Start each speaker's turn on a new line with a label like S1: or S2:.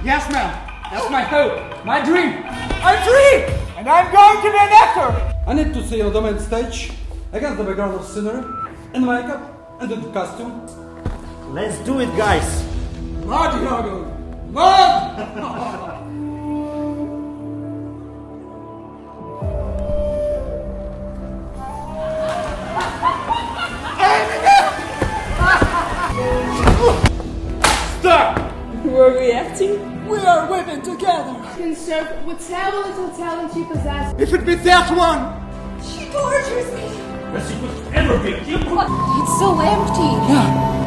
S1: Yes, ma'am. That's my hope, my dream. I dream, and I'm going to be an actor.
S2: I need to see you on the main stage against the background of scenery, in makeup, and in costume.
S3: Let's do it, guys.
S1: Mad, Yago. Mad.
S4: Stop! Were we acting?
S1: We are women together.
S5: Concerned whatever little talent you possess.
S1: If it be that one.
S5: She tortures me.
S3: As it would ever be.
S5: It's so empty.
S1: Yeah.